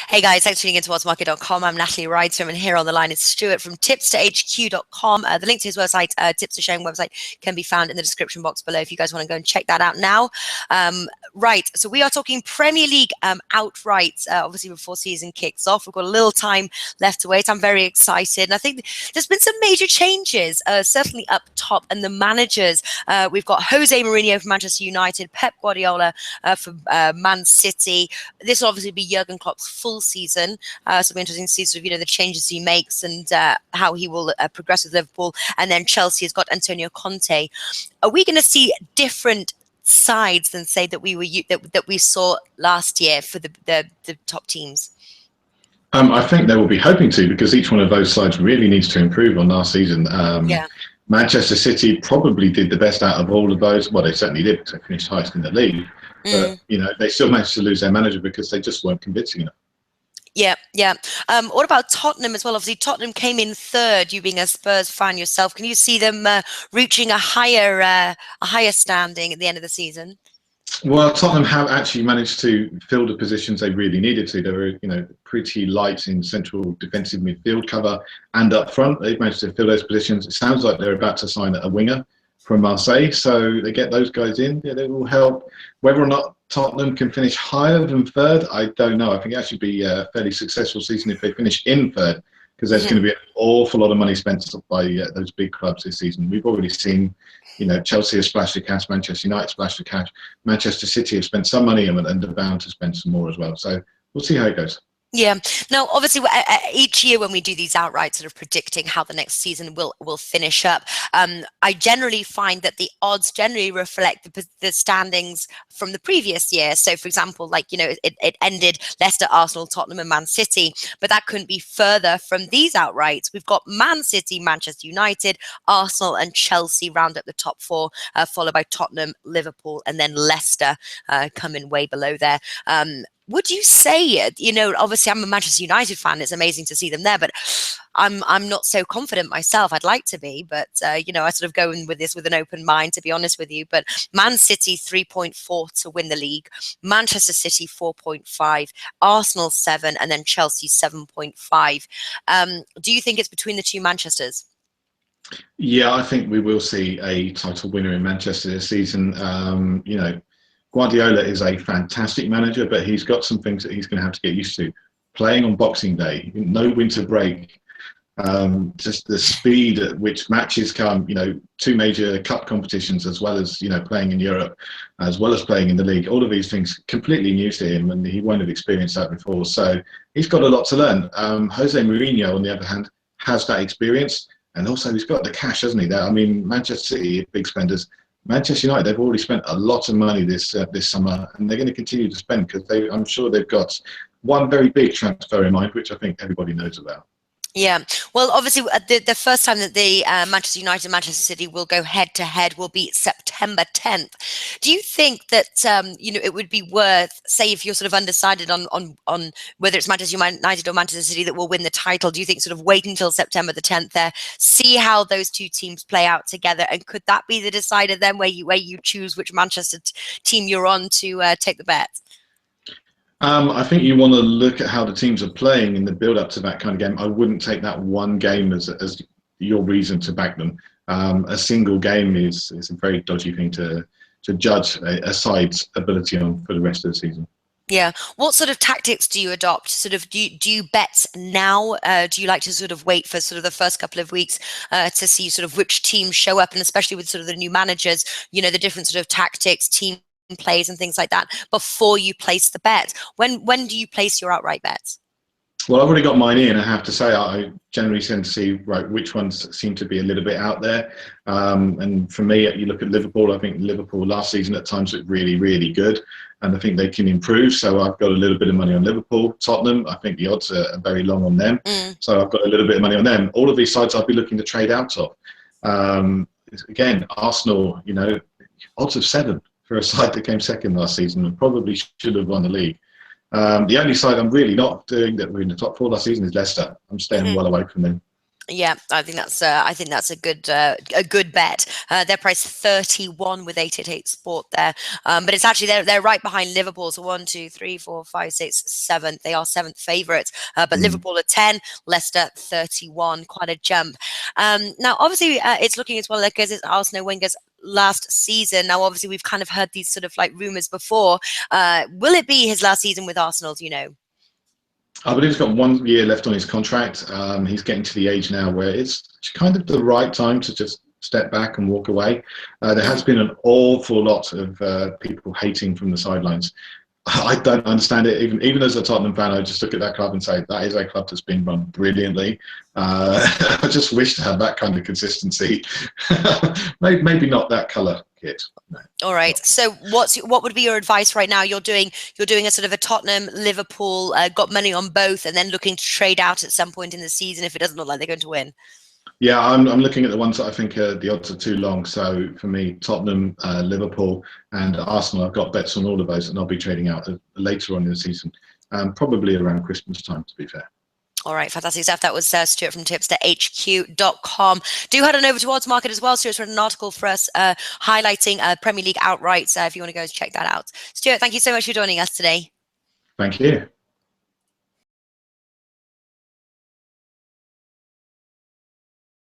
Hey guys, thanks for tuning into Oddsmarket.com. I'm Natalie Rydstrom, and here on the line is Stuart from tipsterhq.com. The link to his website, Tipster Sharing website, can be found in the description box below if you guys want to go and check that out now. Right, so we are talking Premier League outright, obviously before season kicks off. We've got a little time left to wait. I'm very excited, and I think there's been some major changes, certainly up top, and the managers. We've got Jose Mourinho from Manchester United, Pep Guardiola from Man City. This will obviously be Jurgen Klopp's full season, so it'll be interesting to see sort of the changes he makes and how he will progress with Liverpool. And then Chelsea has got Antonio Conte. Are we going to see different sides than say that we saw last year for the top teams? I think they will be hoping to, because each one of those sides really needs to improve on last season. Manchester City probably did the best out of all of those. Well, they certainly did, because they finished highest in the league. But they still managed to lose their manager because they just weren't convincing enough. Yeah. What about Tottenham as well? Obviously, Tottenham came in third. You being a Spurs fan yourself, can you see them reaching a higher standing at the end of the season? Well, Tottenham have actually managed to fill the positions they really needed to. They were, pretty light in central defensive midfield cover and up front. They've managed to fill those positions. It sounds like they're about to sign a winger from Marseille, so they get those guys in. Yeah, they will help. Whether or not Tottenham can finish higher than third, I don't know. I think it actually be a fairly successful season if they finish in third, because there's going to be an awful lot of money spent by those big clubs this season. We've already seen, Chelsea has splashed the cash, Manchester United splashed the cash, Manchester City have spent some money and they're bound to spend some more as well. So we'll see how it goes. Yeah. Now, obviously, each year when we do these outright sort of predicting how the next season will finish up, I generally find that the odds generally reflect the standings from the previous year. So, for example, it ended Leicester, Arsenal, Tottenham, and Man City, but that couldn't be further from these outrights. We've got Man City, Manchester United, Arsenal, and Chelsea round up the top four, followed by Tottenham, Liverpool, and then Leicester coming way below there. Would you say, obviously I'm a Manchester United fan, it's amazing to see them there, but I'm not so confident myself. I'd like to be, but, I sort of go in with this with an open mind, to be honest with you. But Man City 3.4 to win the league, Manchester City 4.5, Arsenal 7, and then Chelsea 7.5. Do you think it's between the two Manchesters? Yeah, I think we will see a title winner in Manchester this season. Guardiola is a fantastic manager, but he's got some things that he's going to have to get used to. Playing on Boxing Day, no winter break, just the speed at which matches come, two major cup competitions, as well as, playing in Europe, as well as playing in the league. All of these things completely new to him, and he won't have experienced that before. So he's got a lot to learn. Jose Mourinho, on the other hand, has that experience, and also he's got the cash, hasn't he? Manchester City, big spenders. Manchester United, they've already spent a lot of money this summer, and they're going to continue to spend because I'm sure they've got one very big transfer in mind, which I think everybody knows about. Yeah, well, obviously, the first time that the Manchester United and Manchester City will go head to head will be September 10th. Do you think that it would be worth, say, if you're sort of undecided on whether it's Manchester United or Manchester City that will win the title? Do you think sort of wait until September the 10th there, see how those two teams play out together, and could that be the decider then, where you choose which Manchester team you're on to take the bet? I think you want to look at how the teams are playing in the build-up to that kind of game. I wouldn't take that one game as your reason to back them. A single game is a very dodgy thing to judge a side's ability on for the rest of the season. Yeah. What sort of tactics do you adopt? Sort of, do you bet now? Do you like to sort of wait for sort of the first couple of weeks to see sort of which teams show up, and especially with sort of the new managers, the different sort of tactics, team plays and things like that before you place the bet? When do you place your outright bets? Well, I've already got mine in. I have to say, I generally tend to see which ones seem to be a little bit out there. And for me, you look at Liverpool. I think Liverpool last season at times looked really, really good, and I think they can improve. So I've got a little bit of money on Liverpool. Tottenham, I think the odds are very long on them. So I've got a little bit of money on them. All of these sides I'll be looking to trade out of. Again, Arsenal, odds of 7 for a side that came second last season and probably should have won the league. The only side I'm really not doing that were in the top 4 last season is Leicester. I'm staying well away from them. Yeah, I think that's a good bet. They're priced 31 with 888 Sport there, but it's actually they're right behind Liverpool. So 1, 2, 3, 4, 5, 6, 7. They are seventh favourites, but Liverpool are 10, Leicester 31. Quite a jump. Now, obviously, it's looking as well like as it's Arsene Wenger's last season. Now, obviously, we've kind of heard these sort of like rumours before. Will it be his last season with Arsenal? Do you know? I believe he's got 1 year left on his contract. He's getting to the age now where it's kind of the right time to just step back and walk away. There has been an awful lot of people hating from the sidelines. I don't understand it. Even as a Tottenham fan, I just look at that club and say that is a club that's been run brilliantly. I just wish to have that kind of consistency. Maybe not that colour kit. No. All right. So what would be your advice right now? You're doing a sort of a Tottenham, Liverpool, got money on both, and then looking to trade out at some point in the season if it doesn't look like they're going to win. Yeah, I'm looking at the ones that I think the odds are too long. So for me, Tottenham, Liverpool, and Arsenal, I've got bets on all of those, and I'll be trading out later on in the season, probably around Christmas time, to be fair. All right, fantastic stuff. That was Stuart from tipsterhq.com. Do head on over to Oddsmarket as well. Stuart's written an article for us highlighting Premier League outrights if you want to go and check that out. Stuart, thank you so much for joining us today. Thank you.